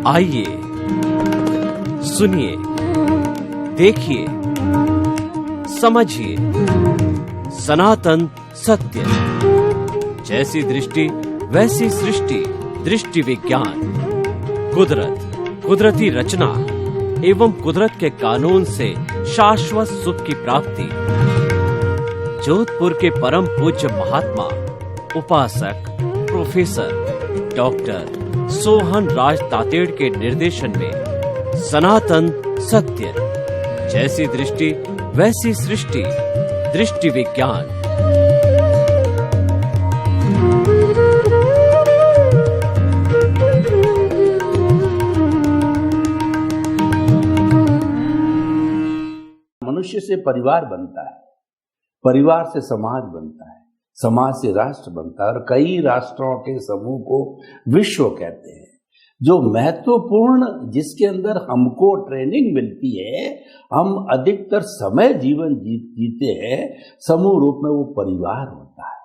आइए सुनिए, देखिए, समझिए सनातन सत्य। जैसी दृष्टि वैसी सृष्टि, दृष्टि विज्ञान। कुदरत, कुदरती रचना एवं कुदरत के कानून से शाश्वत सुख की प्राप्ति। जोधपुर के परम पूज्य महात्मा उपासक प्रोफेसर डॉक्टर सोहन राज तातेड़ के निर्देशन में सनातन सत्य। जैसी दृष्टि वैसी सृष्टि, दृष्टि विज्ञान। मनुष्य से परिवार बनता है, परिवार से समाज बनता है, समाज से राष्ट्र बनता है और कई राष्ट्रों के समूह को विश्व कहते हैं। जो महत्वपूर्ण, जिसके अंदर हमको ट्रेनिंग मिलती है, हम अधिकतर समय जीवन जीते हैं समूह रूप में, वो परिवार होता है।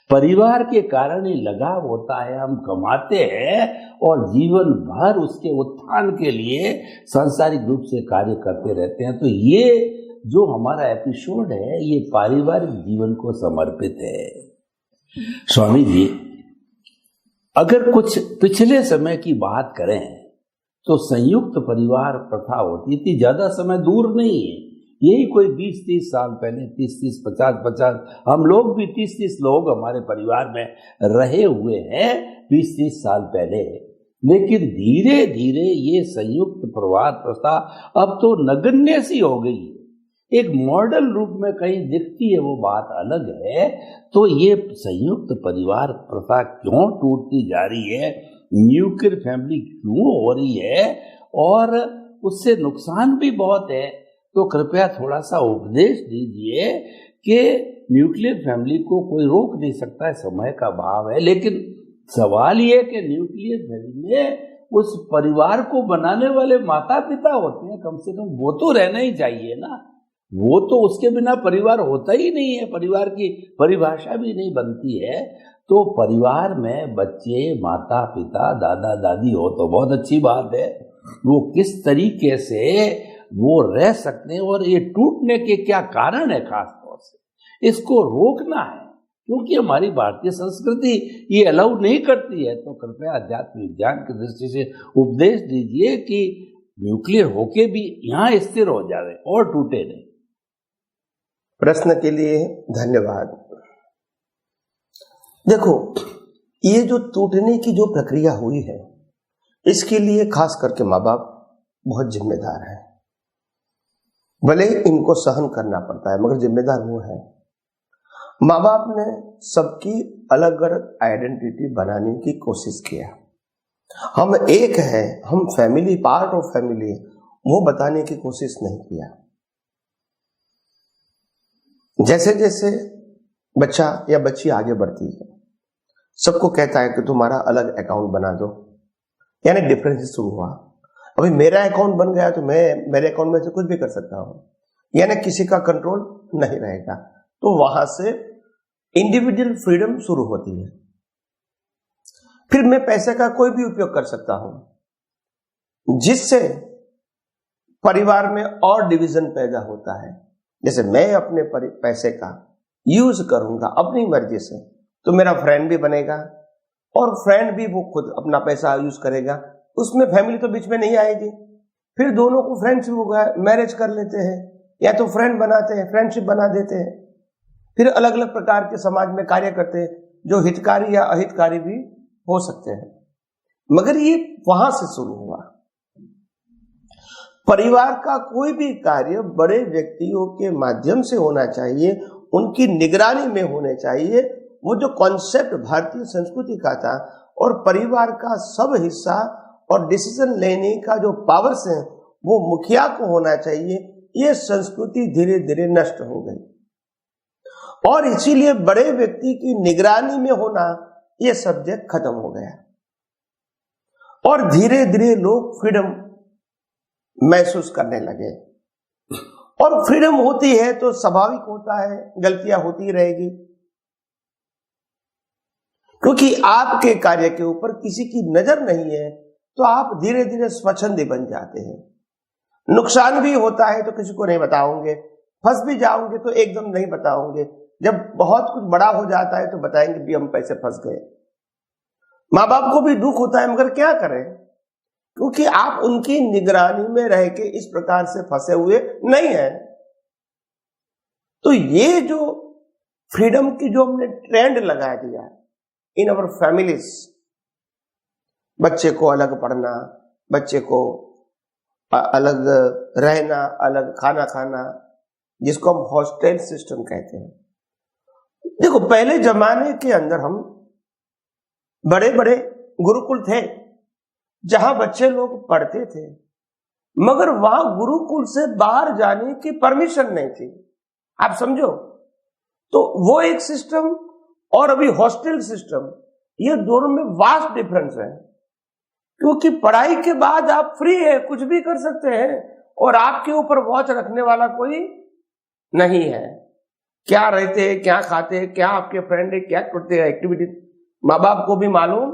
परिवार के कारण ही लगाव होता है, हम कमाते हैं और जीवन भर उसके उत्थान के लिए सांसारिक रूप से कार्य करते रहते हैं। तो ये जो हमारा एपिसोड है, ये पारिवारिक जीवन को समर्पित है। स्वामी जी, अगर कुछ पिछले समय की बात करें तो संयुक्त परिवार प्रथा होती थी, ज्यादा समय दूर नहीं है, यही कोई 20-30 साल पहले, 30-30, 50-50, हम लोग भी 30-30 लोग हमारे परिवार में रहे हुए हैं 20-30 साल पहले। लेकिन धीरे धीरे ये संयुक्त परिवार प्रथा अब तो नगण्य सी हो गई है, एक मॉडल रूप में कहीं दिखती है, वो बात अलग है। तो ये संयुक्त परिवार प्रथा क्यों टूटती जा रही है, न्यूक्लियर फैमिली क्यों हो रही है, और उससे नुकसान भी बहुत है। तो कृपया थोड़ा सा उपदेश दीजिए कि न्यूक्लियर फैमिली को कोई रोक नहीं सकता है, समय का भाव है, लेकिन सवाल ये कि न्यूक्लियर फैमिली में उस परिवार को बनाने वाले माता पिता होते हैं, कम से कम वो तो रहना ही चाहिए ना। वो तो, उसके बिना परिवार होता ही नहीं है, परिवार की परिभाषा भी नहीं बनती है। तो परिवार में बच्चे, माता पिता, दादा दादी हो तो बहुत अच्छी बात है, वो किस तरीके से वो रह सकते हैं और ये टूटने के क्या कारण है, खास तौर से इसको रोकना है, क्योंकि हमारी भारतीय संस्कृति ये अलाउ नहीं करती है। तो कृपया अध्यात्म विज्ञान की दृष्टि से उपदेश दीजिए कि न्यूक्लियर होके भी यहाँ स्थिर हो जाए और टूटे नहीं। प्रश्न के लिए धन्यवाद। देखो, ये जो टूटने की जो प्रक्रिया हुई है, इसके लिए खास करके माँ बाप बहुत जिम्मेदार है। भले इनको सहन करना पड़ता है, मगर जिम्मेदार वो है। माँ बाप ने सबकी अलग अलग आइडेंटिटी बनाने की कोशिश किया। हम एक है, हम फैमिली, पार्ट ऑफ फैमिली, वो बताने की कोशिश नहीं किया। जैसे जैसे बच्चा या बच्ची आगे बढ़ती है, सबको कहता है कि तुम्हारा अलग अकाउंट बना दो, यानी डिफरेंस शुरू हुआ। अभी मेरा अकाउंट बन गया तो मैं मेरे अकाउंट में से कुछ भी कर सकता हूं, यानी किसी का कंट्रोल नहीं रहेगा। तो वहां से इंडिविजुअल फ्रीडम शुरू होती है। फिर मैं पैसे का कोई भी उपयोग कर सकता हूं, जिससे परिवार में और डिवीजन पैदा होता है। जैसे मैं अपने पैसे का यूज करूंगा अपनी मर्जी से, तो मेरा फ्रेंड भी बनेगा और फ्रेंड भी वो खुद अपना पैसा यूज करेगा, उसमें फैमिली तो बीच में नहीं आएगी। फिर दोनों को फ्रेंडशिप होगा, मैरिज कर लेते हैं, या तो फ्रेंड बनाते हैं, फ्रेंडशिप बना देते हैं। फिर अलग अलग प्रकार के समाज में कार्य करते हैं, जो हितकारी या अहितकारी भी हो सकते हैं। मगर ये वहां से शुरू हुआ। परिवार का कोई भी कार्य बड़े व्यक्तियों के माध्यम से होना चाहिए, उनकी निगरानी में होने चाहिए। वो जो कॉन्सेप्ट भारतीय संस्कृति का था, और परिवार का सब हिस्सा और डिसीजन लेने का जो पावर्स है वो मुखिया को होना चाहिए, ये संस्कृति धीरे धीरे नष्ट हो गई। और इसीलिए बड़े व्यक्ति की निगरानी में होना, ये सब्जेक्ट खत्म हो गया और धीरे धीरे लोग फ्रीडम महसूस करने लगे। और फ्रीडम होती है तो स्वाभाविक होता है गलतियां होती रहेगी, क्योंकि आपके कार्य के ऊपर किसी की नजर नहीं है तो आप धीरे धीरे स्वच्छंदी बन जाते हैं। नुकसान भी होता है तो किसी को नहीं बताओगे, फंस भी जाओगे तो एकदम नहीं बताओगे, जब बहुत कुछ बड़ा हो जाता है तो बताएंगे भी हम पैसे फंस गए। माँ बाप को भी दुख होता है, मगर क्या करें, क्योंकि आप उनकी निगरानी में रह के इस प्रकार से फंसे हुए नहीं है। तो ये जो फ्रीडम की जो हमने ट्रेंड लगा दिया इन अवर फैमिलीज, बच्चे को अलग पढ़ना, बच्चे को अलग रहना, अलग खाना खाना, जिसको हम हॉस्टल सिस्टम कहते हैं। देखो, पहले जमाने के अंदर हम बड़े बड़े गुरुकुल थे जहां बच्चे लोग पढ़ते थे, मगर वहां गुरुकुल से बाहर जाने की परमिशन नहीं थी। आप समझो, तो वो एक सिस्टम और अभी हॉस्टल सिस्टम, ये दोनों में वास्ट डिफरेंस है। क्योंकि पढ़ाई के बाद आप फ्री है, कुछ भी कर सकते हैं, और आपके ऊपर वॉच रखने वाला कोई नहीं है। क्या रहते हैं, क्या खाते हैं, क्या आपके फ्रेंड है, क्या करते हैं एक्टिविटी, माँ बाप को भी मालूम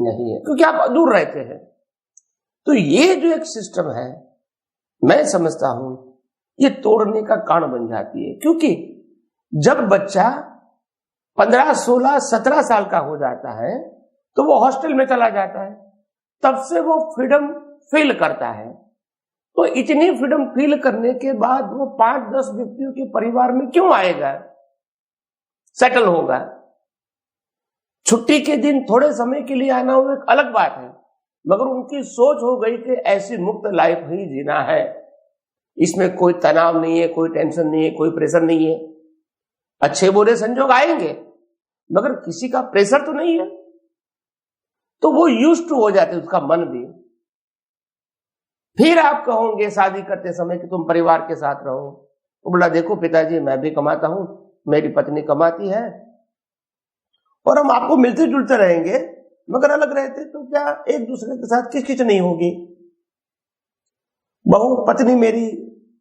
नहीं है, क्योंकि आप दूर रहते हैं। तो ये जो एक सिस्टम है, मैं समझता हूं ये तोड़ने का कारण बन जाती है। क्योंकि जब बच्चा 15, 16, 17 साल का हो जाता है तो वो हॉस्टल में चला जाता है, तब से वो फ्रीडम फील करता है। तो इतनी फ्रीडम फील करने के बाद वो 5-10 व्यक्तियों के परिवार में क्यों आएगा, सेटल होगा। छुट्टी के दिन थोड़े समय के लिए आना वो एक अलग बात है, मगर उनकी सोच हो गई कि ऐसी मुक्त लाइफ ही जीना है, इसमें कोई तनाव नहीं है, कोई टेंशन नहीं है, कोई प्रेशर नहीं है। अच्छे बुरे संजोग आएंगे, मगर किसी का प्रेशर तो नहीं है। तो वो यूज्ड टू हो जाते, उसका मन भी। फिर आप कहोगे शादी करते समय कि तुम परिवार के साथ रहो, तो बोला देखो पिताजी, मैं भी कमाता हूं, मेरी पत्नी कमाती है, और हम आपको मिलते जुलते रहेंगे, मगर अलग रहते तो क्या एक दूसरे के साथ किचकिच नहीं होगी। बहू पत्नी मेरी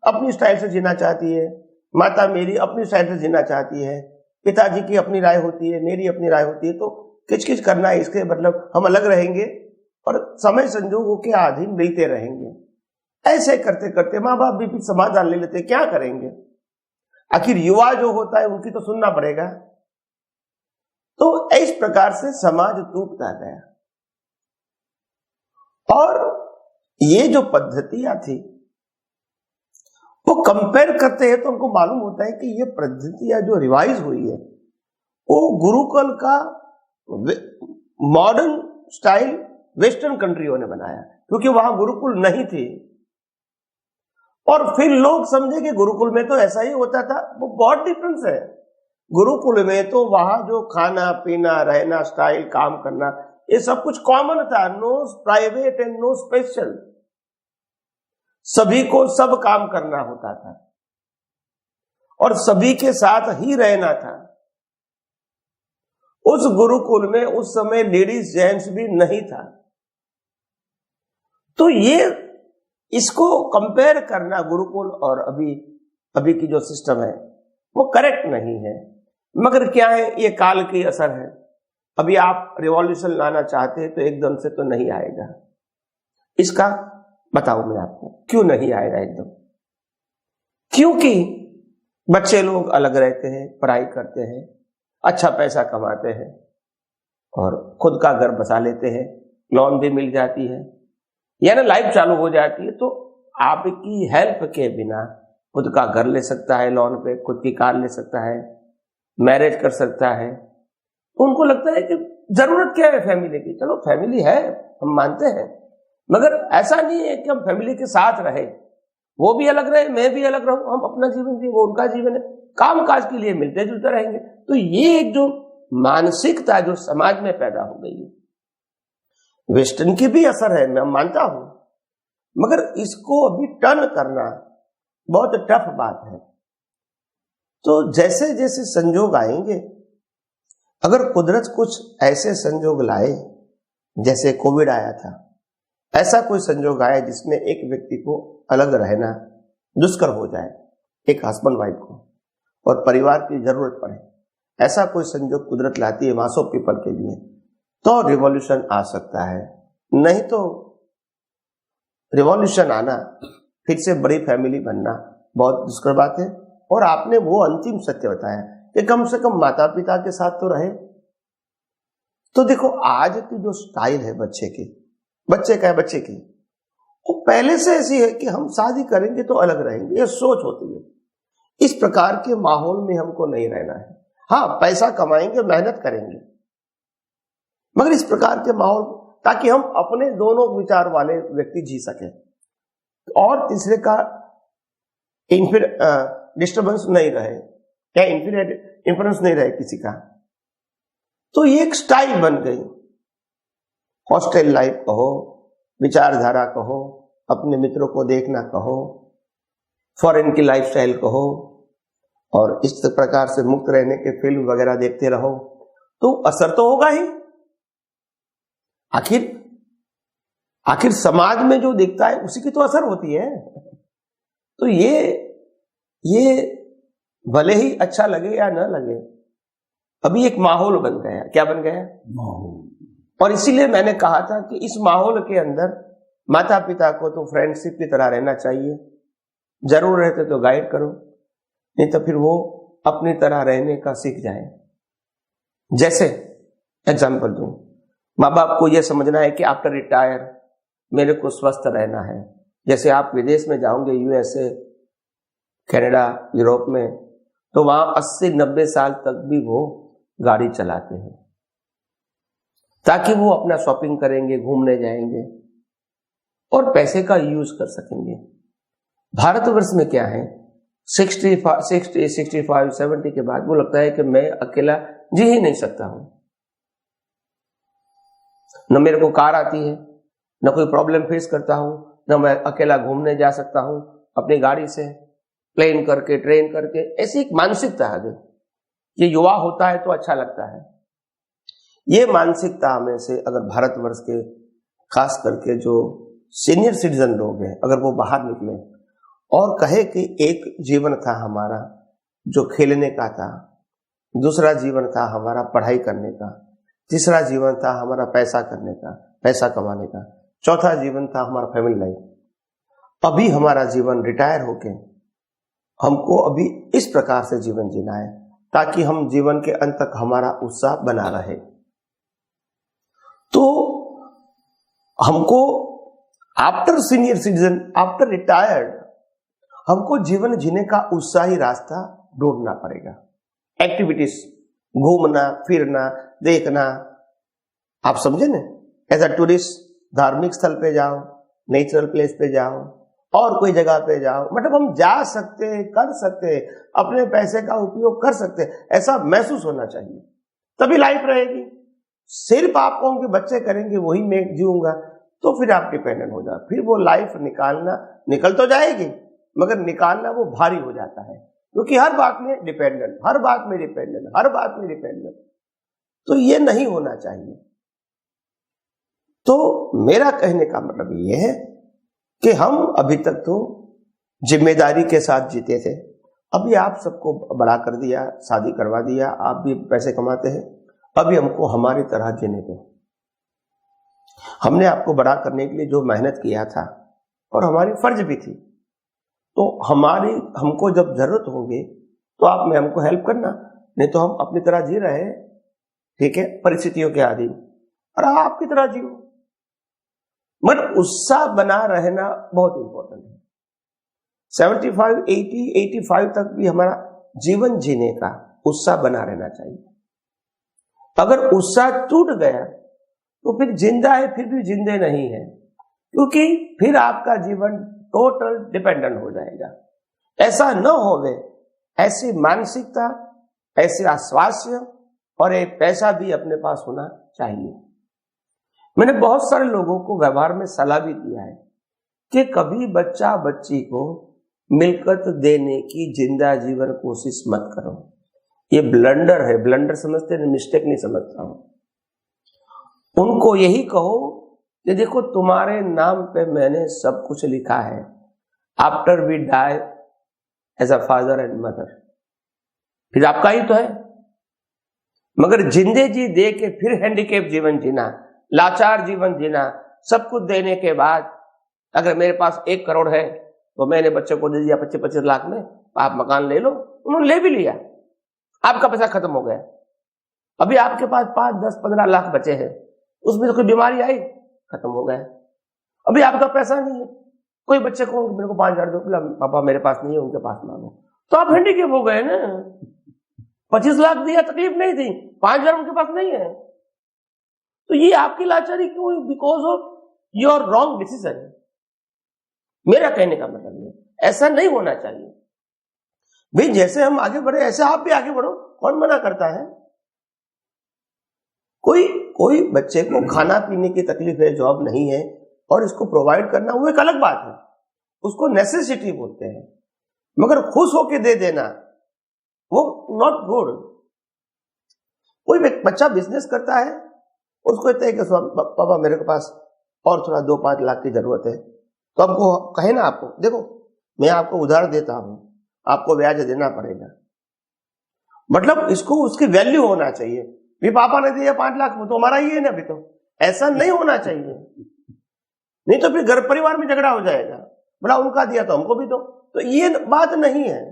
अपनी स्टाइल से जीना चाहती है, माता मेरी अपनी स्टाइल से जीना चाहती है, पिताजी की अपनी राय होती है, मेरी अपनी राय होती है, तो किचकिच करना है, इसके मतलब हम अलग रहेंगे और समय संजोगों के अधीन मिलते रहेंगे। ऐसे करते करते माँ बाप भी समाधान ले लेते, क्या करेंगे, आखिर युवा जो होता है उनकी तो सुनना पड़ेगा। तो इस प्रकार से समाज टूटता गया। और ये जो पद्धतियां थी वो कंपेयर करते हैं तो हमको मालूम होता है कि ये पद्धतियां जो रिवाइज हुई है वो गुरुकुल का मॉडर्न स्टाइल वेस्टर्न कंट्रियों ने बनाया, क्योंकि वहां गुरुकुल नहीं थे। और फिर लोग समझे कि गुरुकुल में तो ऐसा ही होता था, वो बहुत डिफरेंस है। गुरुकुल में तो वहां जो खाना पीना, रहना, स्टाइल, काम करना, ये सब कुछ कॉमन था, no private and no special. सभी को सब काम करना होता था और सभी के साथ ही रहना था। उस गुरुकुल में उस समय लेडीज जेंट्स भी नहीं था। तो ये इसको कंपेयर करना गुरुकुल और अभी की जो सिस्टम है वो करेक्ट नहीं है। मगर क्या है, ये काल की असर है। अभी आप रिवॉल्यूशन लाना चाहते हैं तो एकदम से तो नहीं आएगा। इसका बताऊं मैं आपको क्यों नहीं आएगा एकदम। क्योंकि बच्चे लोग अलग रहते हैं, पढ़ाई करते हैं, अच्छा पैसा कमाते हैं और खुद का घर बसा लेते हैं, लोन भी मिल जाती है, यानी लाइफ चालू हो जाती है। तो आपकी हेल्प के बिना खुद का घर ले सकता है लोन पे, खुद की कार ले सकता है, मैरिज कर सकता है। तो उनको लगता है कि जरूरत क्या है फैमिली की। चलो फैमिली है, हम मानते हैं, मगर ऐसा नहीं है कि हम फैमिली के साथ रहे, वो भी अलग रहे, मैं भी अलग रहूं, हम अपना जीवन जी, वो उनका जीवन है, काम काज के लिए मिलते जुलते रहेंगे। तो ये एक जो मानसिकता जो समाज में पैदा हो गई है, वेस्टर्न की भी असर है, मैं मानता हूं, मगर इसको अभी टर्न करना बहुत टफ बात है। तो जैसे जैसे संजोग आएंगे, अगर कुदरत कुछ ऐसे संजोग लाए, जैसे कोविड आया था, ऐसा कोई संजोग आया जिसमें एक व्यक्ति को अलग रहना दुष्कर हो जाए, एक हस्बैंड वाइफ को, और परिवार की जरूरत पड़े, ऐसा कोई संजोग कुदरत लाती है मास ऑफ पीपल के लिए, तो रिवॉल्यूशन आ सकता है। नहीं तो रिवॉल्यूशन आना, फिर से बड़ी फैमिली बनना बहुत दुष्कर बात है। और आपने वो अंतिम सत्य बताया कि कम से कम माता पिता के साथ तो रहे। तो देखो आज की जो स्टाइल है बच्चे की, वो पहले से ऐसी है कि हम शादी करेंगे तो अलग रहेंगे, ये सोच होती है। इस प्रकार के माहौल में हमको नहीं रहना है। हाँ, पैसा कमाएंगे, मेहनत करेंगे, मगर इस प्रकार के माहौल, ताकि हम अपने दोनों विचार वाले व्यक्ति जी सके और तीसरे का डिस्टर्बेंस नहीं रहे या इंफ्लुएंस नहीं रहे किसी का। तो ये एक स्टाइल बन गई। हॉस्टल लाइफ कहो, विचारधारा कहो, अपने मित्रों को देखना कहो, फॉरेन की लाइफस्टाइल कहो, और इस प्रकार से मुक्त रहने के फिल्म वगैरह देखते रहो, तो असर तो होगा ही। आखिर समाज में जो दिखता है उसी की तो असर होती है। तो ये भले ही अच्छा लगे या न लगे, अभी एक माहौल बन गया। क्या बन गया? माहौल। और इसीलिए मैंने कहा था कि इस माहौल के अंदर माता पिता को तो फ्रेंडशिप की तरह रहना चाहिए, जरूर रहते तो गाइड करो, नहीं तो फिर वो अपनी तरह रहने का सीख जाए। जैसे एग्जाम्पल दूं, माँ बाप को यह समझना है कि आफ्टर रिटायर मेरे को स्वस्थ रहना है। जैसे आप विदेश में जाओगे, यूएसए, कनाडा, यूरोप में, तो वहां 80-90 साल तक भी वो गाड़ी चलाते हैं, ताकि वो अपना शॉपिंग करेंगे, घूमने जाएंगे और पैसे का यूज कर सकेंगे। भारतवर्ष में क्या है, 65, 70 के बाद वो लगता है कि मैं अकेला जी ही नहीं सकता हूं। न मेरे को कार आती है, न कोई प्रॉब्लम फेस करता हूं, न मैं अकेला घूमने जा सकता हूं अपनी गाड़ी से, प्लेन करके, ट्रेन करके। ऐसी एक मानसिकता है। ये युवा होता है तो अच्छा लगता है। ये मानसिकता में से अगर भारतवर्ष के खास करके जो सीनियर सिटीजन लोग हैं, अगर वो बाहर निकले और कहे कि एक जीवन था हमारा जो खेलने का था, दूसरा जीवन था हमारा पढ़ाई करने का, तीसरा जीवन था हमारा पैसा करने का, पैसा कमाने का, चौथा जीवन था हमारा फैमिली लाइफ। अभी हमारा जीवन रिटायर होके हमको अभी इस प्रकार से जीवन जीना है, ताकि हम जीवन के अंत तक हमारा उत्साह बना रहे। तो हमको after senior citizen, after retired, हमको जीवन जीने का उत्साही रास्ता ढूंढना पड़ेगा। एक्टिविटीज, घूमना फिरना, देखना, आप समझे ना, एज अ टूरिस्ट धार्मिक स्थल पे जाओ, नेचुरल प्लेस पे जाओ, और कोई जगह पे जाओ, मतलब हम जा सकते, कर सकते, अपने पैसे का उपयोग कर सकते, ऐसा महसूस होना चाहिए, तभी लाइफ रहेगी। सिर्फ आप कहो कि बच्चे करेंगे वही मैं जीऊंगा, तो फिर आप डिपेंडेंट हो जाओ, फिर वो लाइफ निकल तो जाएगी, मगर निकालना वो भारी हो जाता है, क्योंकि हर बात में डिपेंडेंट, हर बात में डिपेंडेंट। तो ये नहीं होना चाहिए। तो मेरा कहने का मतलब ये है कि हम अभी तक तो जिम्मेदारी के साथ जीते थे, अभी आप सबको बड़ा कर दिया, शादी करवा दिया, आप भी पैसे कमाते हैं, अभी हमको हमारी तरह जीने दो। हमने आपको बड़ा करने के लिए जो मेहनत किया था और हमारी फर्ज भी थी, तो हमको जब जरूरत होगी तो आप में हमको हेल्प करना, नहीं तो हम अपनी तरह जी रहे हैं, ठीक है, परिस्थितियों के अधीन, और आपकी तरह जियो। मगर उत्साह बना रहना बहुत इंपॉर्टेंट है। 75, 80, 85 तक भी हमारा जीवन जीने का उत्साह बना रहना चाहिए। अगर उत्साह टूट गया तो फिर जिंदा है, फिर भी जिंदे नहीं है, क्योंकि फिर आपका जीवन टोटल डिपेंडेंट हो जाएगा। ऐसा न होवे, ऐसी मानसिकता, ऐसे आश्वास्य और एक पैसा भी अपने पास होना चाहिए। मैंने बहुत सारे लोगों को व्यवहार में सलाह भी दिया है कि कभी बच्चा बच्ची को मिल्कत देने की जिंदा जीवन कोशिश मत करो। ये ब्लंडर है, ब्लंडर समझते हैं, मिस्टेक नहीं समझता हूं। उनको यही कहो कि देखो तुम्हारे नाम पे मैंने सब कुछ लिखा है, after we die as a father and mother, फिर आपका ही तो है। मगर जिंदे जी दे के फिर हैंडीकैप जीवन जीना, लाचार जीवन जीना, सब कुछ देने के बाद अगर मेरे पास 1 करोड़ है तो मैंने बच्चे को दे दिया 25-25 लाख में, आप मकान ले लो, उन्होंने ले भी लिया, आपका पैसा खत्म हो गया। अभी आपके पास 5, 10, 15 लाख बचे हैं, उसमें तो कोई बीमारी आई, खत्म हो गया। अभी आपका पैसा नहीं है, कोई बच्चे को मेरे को 5,000 दो, पापा मेरे पास नहीं है, उनके पास मांगो, तो आप हैंडीकैप हो गए ना। 25 लाख दिया, तकलीफ नहीं थी, 5,000 उनके पास नहीं है, तो ये आपकी लाचारी क्यों हुई? Because of your wrong decision. मेरा कहने का मतलब है ऐसा नहीं होना चाहिए भाई। जैसे हम आगे बढ़े ऐसे आप भी आगे बढ़ो, कौन मना करता है? कोई बच्चे को खाना पीने की तकलीफ है, जॉब नहीं है, और इसको प्रोवाइड करना वो एक अलग बात है, उसको नेसेसिटी बोलते हैं, मगर खुश होके दे देना वो नॉट गुड। कोई बच्चा बिजनेस करता है, उसको कहते हैं कि पापा मेरे पास और थोड़ा 2-5 लाख की जरूरत है, तो हमको कहे ना, आपको देखो मैं आपको उधार देता हूं, आपको ब्याज देना पड़ेगा, मतलब इसको उसकी वैल्यू होना चाहिए। भी पापा ने दिया 5 लाख, तो हमारा ही है ना, अभी तो ऐसा नहीं होना चाहिए, नहीं तो फिर घर परिवार में झगड़ा हो जाएगा, बोला उनका दिया तो हमको भी दो, तो ये बात नहीं है।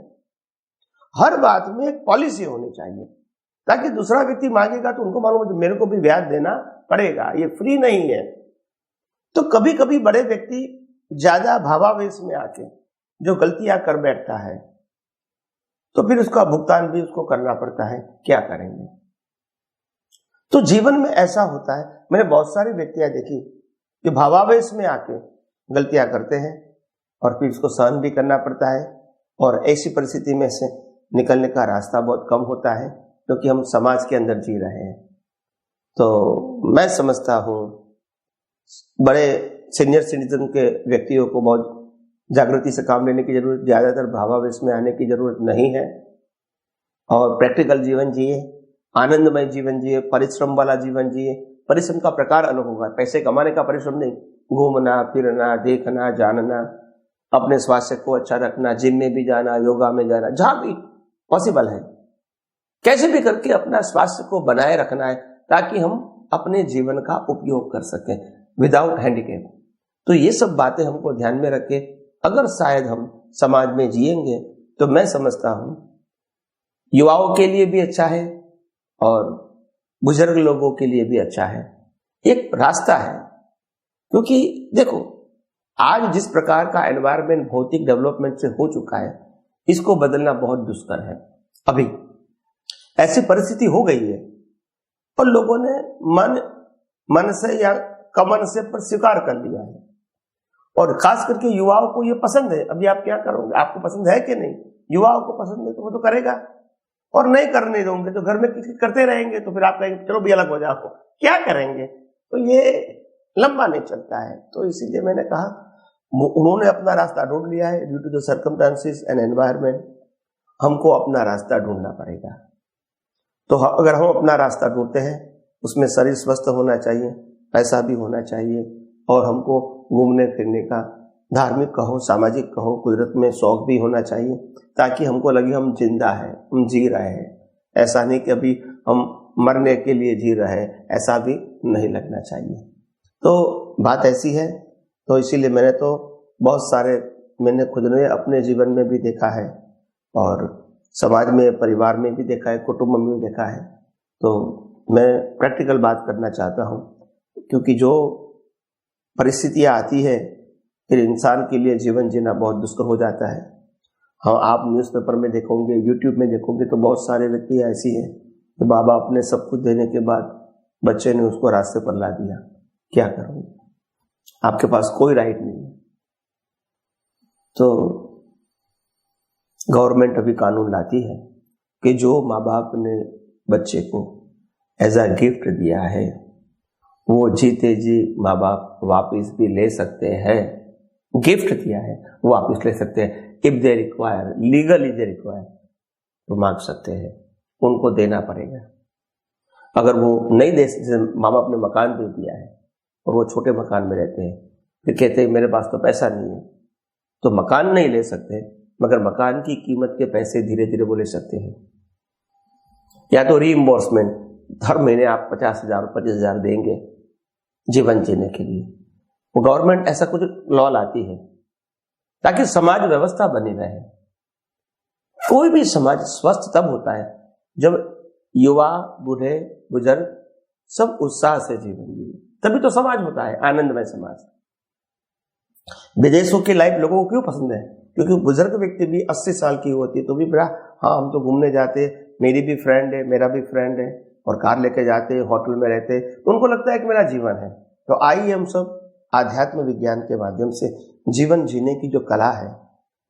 हर बात में एक पॉलिसी होनी चाहिए, ताकि दूसरा व्यक्ति मांगेगा तो उनको मालूम है मेरे को भी ब्याज देना पड़ेगा, ये फ्री नहीं है। तो कभी कभी बड़े व्यक्ति ज्यादा भावावेश में आके जो गलतियां कर बैठता है, तो फिर उसका भुगतान भी उसको करना पड़ता है, क्या करेंगे? तो जीवन में ऐसा होता है, मैंने बहुत सारी व्यक्तियां देखी कि भावावेश में आके गलतियां करते हैं और फिर उसको सहन भी करना पड़ता है, और ऐसी परिस्थिति में से निकलने का रास्ता बहुत कम होता है, क्योंकि हम समाज के अंदर जी रहे हैं। तो मैं समझता हूं बड़े सीनियर सिटीजन के व्यक्तियों को बहुत जागृति से काम लेने की जरूरत, ज्यादातर भावावेश में आने की जरूरत नहीं है, और प्रैक्टिकल जीवन जिए, आनंदमय जीवन जिए, परिश्रम वाला जीवन जिए। परिश्रम का प्रकार अलग होगा, पैसे कमाने का परिश्रम नहीं, घूमना फिरना, देखना जानना, अपने स्वास्थ्य को अच्छा रखना, जिम में भी जाना, योगा में जाना, जहां भी पॉसिबल है, कैसे भी करके अपना स्वास्थ्य को बनाए रखना है, ताकि हम अपने जीवन का उपयोग कर सकें विदाउट हैंडीकैप। तो ये सब बातें हमको ध्यान में रखे, अगर शायद हम समाज में जिएंगे तो मैं समझता हूं युवाओं के लिए भी अच्छा है और बुजुर्ग लोगों के लिए भी अच्छा है, एक रास्ता है। क्योंकि देखो आज जिस प्रकार का एनवायरनमेंट भौतिक डेवलपमेंट से हो चुका है, इसको बदलना बहुत दुष्कर है। अभी ऐसी परिस्थिति हो गई है और लोगों ने मन से या कमन से पर स्वीकार कर लिया है, और खास करके युवाओं को ये पसंद है। अभी आप क्या करोगे, आपको पसंद है कि नहीं? युवाओं को पसंद है तो वो तो करेगा, और नहीं करने दोगे तो घर में किसी करते रहेंगे, तो फिर आप कहेंगे चलो भी अलग हो जाओ, क्या करेंगे? तो ये लंबा नहीं चलता है। तो इसीलिए मैंने कहा उन्होंने अपना रास्ता ढूंढ लिया है, due to the circumstances and environment हमको अपना रास्ता ढूंढना पड़ेगा। तो अगर हम अपना रास्ता ढूंढते हैं, उसमें शरीर स्वस्थ होना चाहिए, पैसा भी होना चाहिए, और हमको घूमने फिरने का, धार्मिक कहो सामाजिक कहो, कुदरत में शौक भी होना चाहिए, ताकि हमको लगे हम जिंदा है, हम जी रहे हैं। ऐसा नहीं कि अभी हम मरने के लिए जी रहे हैं, ऐसा भी नहीं लगना चाहिए। तो बात ऐसी है। तो इसीलिए मैंने तो बहुत सारे, मैंने खुद ने अपने जीवन में भी देखा है और समाज में परिवार में भी देखा है, कुटुंब में भी देखा है। तो मैं प्रैक्टिकल बात करना चाहता हूँ, क्योंकि जो परिस्थितियाँ आती है फिर इंसान के लिए जीवन जीना बहुत दुष्कर हो जाता है। हाँ, आप न्यूज़पेपर में देखोगे, यूट्यूब में देखोगे तो बहुत सारे व्यक्ति ऐसी हैं कि बाबा अपने सब कुछ देने के बाद बच्चे ने उसको रास्ते पर ला दिया, क्या करोगे? आपके पास कोई राइट नहीं है। तो गवर्नमेंट अभी कानून लाती है कि जो माँ बाप ने बच्चे को एज अ गिफ्ट दिया है, वो जीते जी माँ बाप वापस भी ले सकते हैं। गिफ्ट दिया है वो वापस ले सकते हैं, if they require, legally they require, तो मांग सकते हैं, उनको देना पड़ेगा। अगर वो नहीं दे सकते, माँ बाप ने मकान दे दिया है और वो छोटे मकान में रहते हैं, फिर कहते हैं मेरे पास तो पैसा नहीं है, तो मकान नहीं ले सकते, मगर मकान की कीमत के पैसे धीरे धीरे वो ले सकते हैं। या तो रीइंबर्समेंट, हर महीने आप 50,000 25,000 देंगे जीवन जीने के लिए, वो गवर्नमेंट ऐसा कुछ लॉ लाती है ताकि समाज व्यवस्था बनी रहे। कोई भी समाज स्वस्थ तब होता है जब युवा, बूढ़े, बुजुर्ग सब उत्साह से जीवन जिए, तभी तो समाज होता है, आनंदमय समाज। विदेशों की लाइफ लोगों को क्यों पसंद है? क्योंकि बुजुर्ग व्यक्ति भी 80 साल की होती है तो भी बड़ा, हाँ हम तो घूमने जाते, मेरी भी फ्रेंड है, मेरा भी फ्रेंड है, और कार लेके जाते, होटल में रहते, तो उनको लगता है कि मेरा जीवन है। तो आइए हम सब आध्यात्म विज्ञान के माध्यम से जीवन जीने की जो कला है,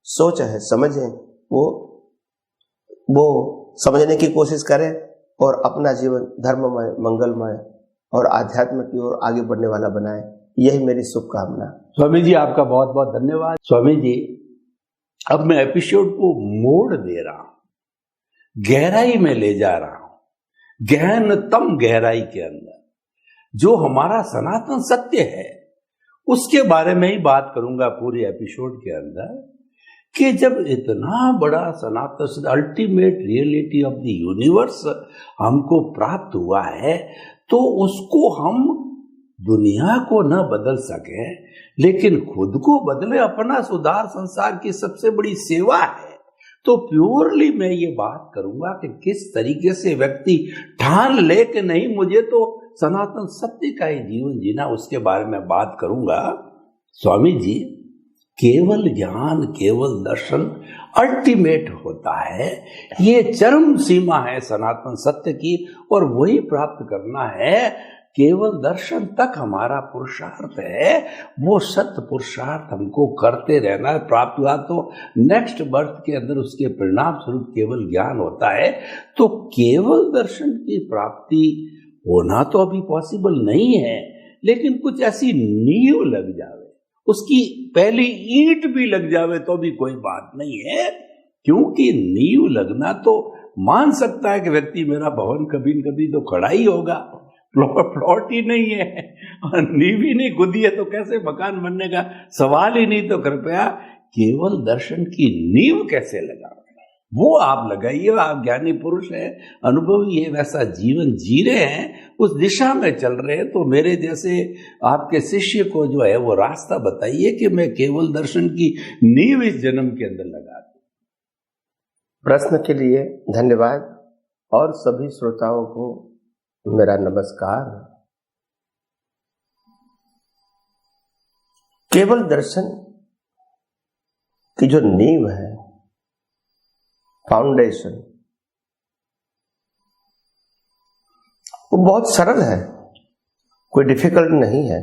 सोच है, समझें, वो समझने की कोशिश करें और अपना जीवन धर्ममय, मंगलमय और आध्यात्म की ओर आगे बढ़ने वाला बनाएं। यही मेरी शुभकामना। स्वामी जी आपका बहुत बहुत धन्यवाद। स्वामी जी, अब मैं एपिसोड को मोड़ दे रहा हूं, गहराई में ले जा रहा हूं, गहनतम गहराई के अंदर जो हमारा सनातन सत्य है उसके बारे में ही बात करूंगा पूरे एपिसोड के अंदर, कि जब इतना बड़ा सनातन ultimate reality of the universe हमको प्राप्त हुआ है, तो उसको हम दुनिया को न बदल सके लेकिन खुद को बदले, अपना सुधार संसार की सबसे बड़ी सेवा है। तो प्योरली मैं ये बात करूंगा कि किस तरीके से व्यक्ति ठान ले कि नहीं मुझे तो सनातन सत्य का ही जीवन जीना, उसके बारे में बात करूंगा। स्वामी जी, केवल ज्ञान, केवल दर्शन अल्टीमेट होता है, ये चरम सीमा है सनातन सत्य की, और वही प्राप्त करना है। केवल दर्शन तक हमारा पुरुषार्थ है, वो सत्य पुरुषार्थ हमको करते रहना है। प्राप्त हुआ तो नेक्स्ट बर्थ के अंदर उसके परिणाम स्वरूप केवल ज्ञान होता है। तो केवल दर्शन की प्राप्ति होना तो अभी पॉसिबल नहीं है, लेकिन कुछ ऐसी नींव लग जावे, उसकी पहली ईंट भी लग जावे तो भी कोई बात नहीं है, क्योंकि नींव लगना तो मान सकता है कि व्यक्ति मेरा भवन कभी न कभी तो खड़ा ही होगा, प्लॉट ही नहीं है और नींव ही नहीं खुदी है तो कैसे मकान बनने का सवाल ही नहीं। तो कृपया केवल दर्शन की नींव कैसे लगा, वो आप लगाइए। आप ज्ञानी पुरुष हैं, अनुभवी है, वैसा जीवन जी रहे हैं, उस दिशा में चल रहे हैं, तो मेरे जैसे आपके शिष्य को जो है वो रास्ता बताइए कि मैं केवल दर्शन की नींव इस जन्म के अंदर लगा दूं। प्रश्न के लिए धन्यवाद और सभी श्रोताओं को मेरा नमस्कार। केवल दर्शन की जो नींव है, फाउंडेशन, वो बहुत सरल है, कोई डिफिकल्ट नहीं है,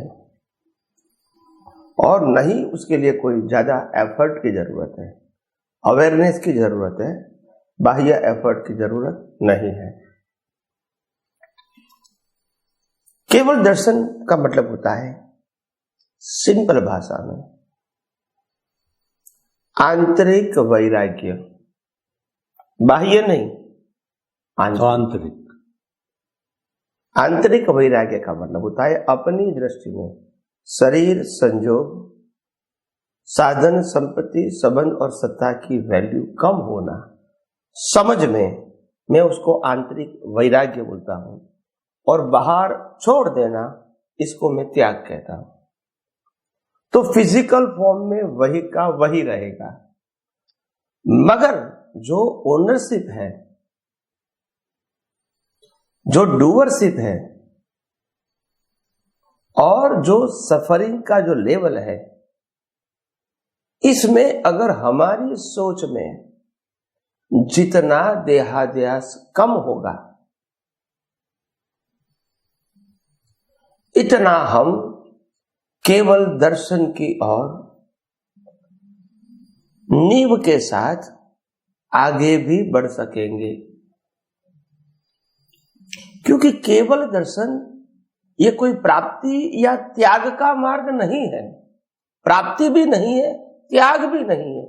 और नहीं उसके लिए कोई ज्यादा एफर्ट की जरूरत है, अवेयरनेस की जरूरत है, बाह्य एफर्ट की जरूरत नहीं है। केवल दर्शन का मतलब होता है सिंपल भाषा में आंतरिक वैराग्य, बाह्य नहीं, आंतरिक। आंतरिक वैराग्य का मतलब होता है अपनी दृष्टि में शरीर, संजोग, साधन, संपत्ति, संबंध और सत्ता की वैल्यू कम होना, समझ में मैं उसको आंतरिक वैराग्य बोलता हूं, और बाहर छोड़ देना इसको मैं त्याग कहता हूं। तो फिजिकल फॉर्म में वही का वही रहेगा, मगर जो ओनरशिप है, जो डूअरशिप है, और जो सफरिंग का जो लेवल है, इसमें अगर हमारी सोच में जितना देहाध्यास कम होगा, इतना हम केवल दर्शन की ओर नींव के साथ आगे भी बढ़ सकेंगे। क्योंकि केवल दर्शन ये कोई प्राप्ति या त्याग का मार्ग नहीं है, प्राप्ति भी नहीं है, त्याग भी नहीं है।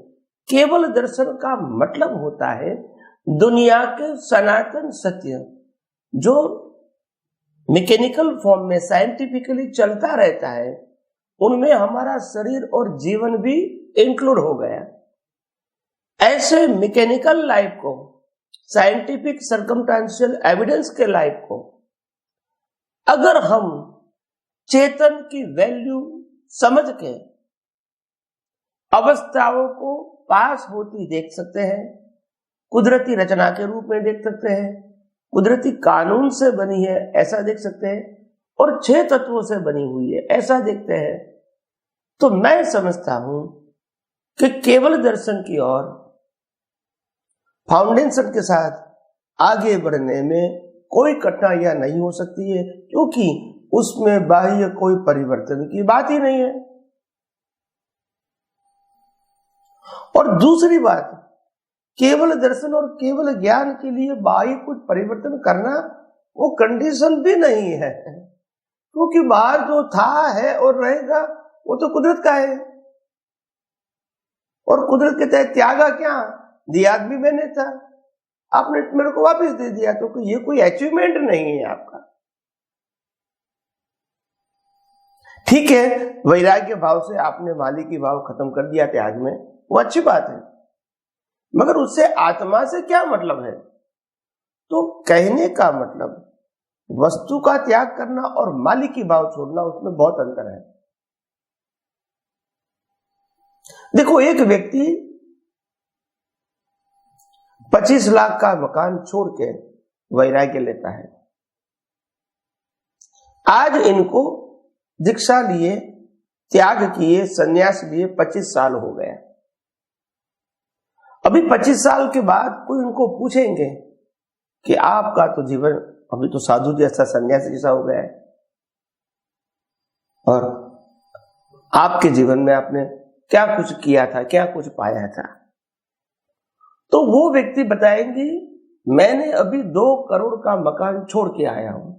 केवल दर्शन का मतलब होता है दुनिया के सनातन सत्य जो मैकेनिकल फॉर्म में साइंटिफिकली चलता रहता है, उनमें हमारा शरीर और जीवन भी इंक्लूड हो गया। ऐसे मैकेनिकल लाइफ को, साइंटिफिक सर्कमस्टेंशियल एविडेंस के लाइफ को अगर हम चेतन की वैल्यू समझ के अवस्थाओं को पास होती देख सकते हैं, कुदरती रचना के रूप में देख सकते हैं, कुदरती कानून से बनी है ऐसा देख सकते हैं, और 6 तत्वों से बनी हुई है ऐसा देखते हैं, तो मैं समझता हूं कि केवल दर्शन की ओर फाउंडेशन के साथ आगे बढ़ने में कोई कठिनाइयां नहीं हो सकती है, क्योंकि उसमें बाह्य कोई परिवर्तन की बात ही नहीं है। और दूसरी बात, केवल दर्शन और केवल ज्ञान के लिए बाह्य कुछ परिवर्तन करना वो कंडीशन भी नहीं है, क्योंकि बाहर जो था है और रहेगा वो तो कुदरत का है, और कुदरत के तहत त्यागा क्या, दिया भी मैंने था, आपने मेरे को वापस दे दिया, तो ये कोई अचीवमेंट नहीं है आपका। ठीक है, वैराग्य भाव से आपने मालिकी भाव खत्म कर दिया त्याग में, वो अच्छी बात है, मगर उससे आत्मा से क्या मतलब है? तो कहने का मतलब वस्तु का त्याग करना और मालिकी भाव छोड़ना, उसमें बहुत अंतर है। देखो, एक व्यक्ति 25 लाख का मकान छोड़ के वैराग्य लेता है। आज इनको दीक्षा लिए, त्याग किए, संन्यास लिए 25 साल हो गया। अभी 25 साल के बाद कोई उनको पूछेंगे कि आपका तो जीवन अभी तो साधु जैसा, सन्यासी जैसा हो गया है, और आपके जीवन में आपने क्या कुछ किया था, क्या कुछ पाया था? तो वो व्यक्ति बताएंगे, मैंने अभी 2 करोड़ का मकान छोड़ के आया हूं।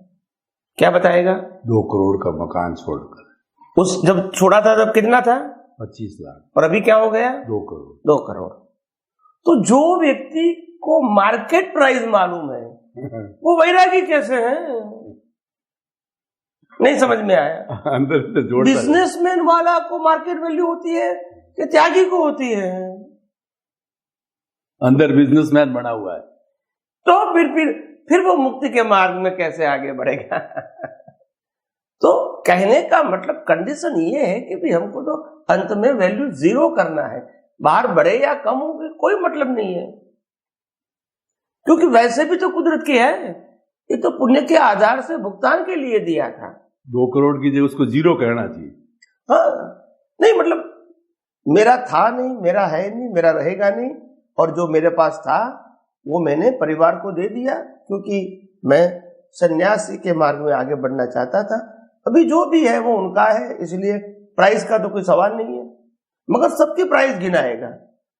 क्या बताएगा? 2 करोड़ का मकान छोड़कर। उस जब छोड़ा था तब कितना था? 25 लाख। और अभी क्या हो गया? 2 करोड़। 2 करोड़। तो जो व्यक्ति को मार्केट प्राइस मालूम है वो वैरागी कैसे है? नहीं समझ में आया। अंदर से जोड़, बिजनेसमैन वाला को मार्केट वैल्यू होती है कि त्यागी को होती है? अंदर बिजनेसमैन बना हुआ है, तो फिर वो मुक्ति के मार्ग में कैसे आगे बढ़ेगा? तो कहने का मतलब कंडीशन ये है कि भी हमको तो अंत में वैल्यू 0 करना है, बाहर बढ़े या कम हो कोई मतलब नहीं है, क्योंकि वैसे भी तो कुदरत की है, ये तो पुण्य के आधार से भुगतान के लिए दिया था। 2 करोड़ की जगह उसको 0 कहना चाहिए। हाँ, नहीं मतलब मेरा था नहीं, मेरा है नहीं, मेरा रहेगा नहीं, और जो मेरे पास था वो मैंने परिवार को दे दिया, क्योंकि मैं सन्यासी के मार्ग में आगे बढ़ना चाहता था। अभी जो भी है वो उनका है, इसलिए प्राइस का तो कोई सवाल नहीं है, मगर सबकी प्राइस गिनाएगा।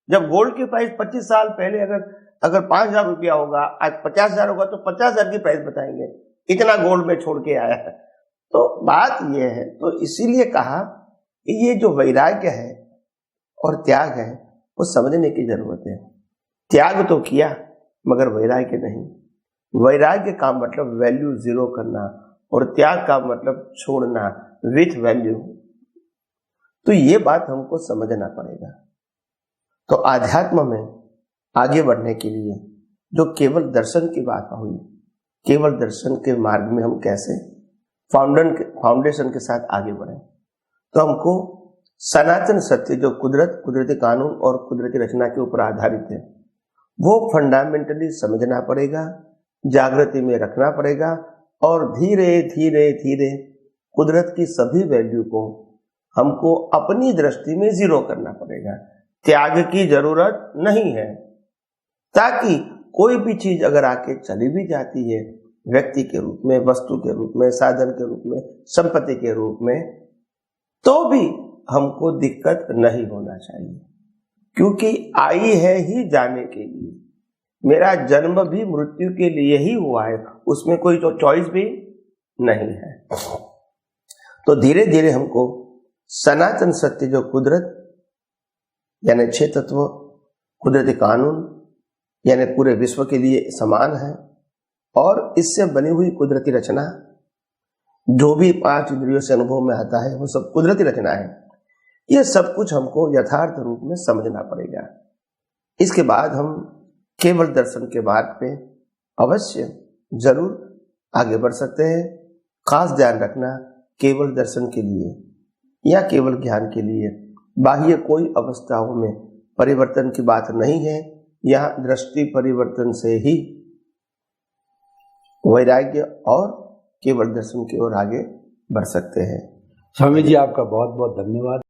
जब गोल्ड की प्राइस 25 साल पहले अगर 5,000 रुपया होगा, आज 50,000 होगा, तो 50,000 की प्राइस बताएंगे, इतना गोल्ड में छोड़ के आया है। तो बात यह है, तो इसीलिए कहा कि ये जो वैराग्य है और त्याग है वो समझने की जरूरत है। त्याग तो किया मगर वैराग्य नहीं। वैराग्य का मतलब वैल्यू 0 करना, और त्याग का मतलब छोड़ना विथ वैल्यू। तो ये बात हमको समझना पड़ेगा। तो आध्यात्म में आगे बढ़ने के लिए जो केवल दर्शन की बात हुई, केवल दर्शन के मार्ग में हम कैसे फाउंडेशन के साथ आगे बढ़े, तो हमको सनातन सत्य जो कुदरती कानून और कुदरती रचना के ऊपर आधारित है वो फंडामेंटली समझना पड़ेगा, जागृति में रखना पड़ेगा, और धीरे धीरे धीरे कुदरत की सभी वैल्यू को हमको अपनी दृष्टि में 0 करना पड़ेगा। त्याग की जरूरत नहीं है, ताकि कोई भी चीज अगर आके चली भी जाती है व्यक्ति के रूप में, वस्तु के रूप में, साधन के रूप में, संपत्ति के रूप में, तो भी हमको दिक्कत नहीं होना चाहिए, क्योंकि आई है ही जाने के लिए। मेरा जन्म भी मृत्यु के लिए ही हुआ है, उसमें कोई तो चॉइस भी नहीं है। तो धीरे धीरे हमको सनातन सत्य जो कुदरत यानी 6 तत्व, कुदरती कानून यानी पूरे विश्व के लिए समान है, और इससे बनी हुई कुदरती रचना जो भी 5 इंद्रियों से अनुभव में आता है वो सब कुदरती रचना है। ये सब कुछ हमको यथार्थ रूप में समझना पड़ेगा। इसके बाद हम केवल दर्शन के मार्ग पे अवश्य जरूर आगे बढ़ सकते हैं। खास ध्यान रखना, केवल दर्शन के लिए या केवल ज्ञान के लिए। बाह्य कोई अवस्थाओं में परिवर्तन की बात नहीं है। यहाँ दृष्टि परिवर्तन से ही वैराग्य और केवल दर्शन की ओर आगे बढ़ सकते हैं। स्वामी जी, आपका बहुत बहुत धन्यवाद।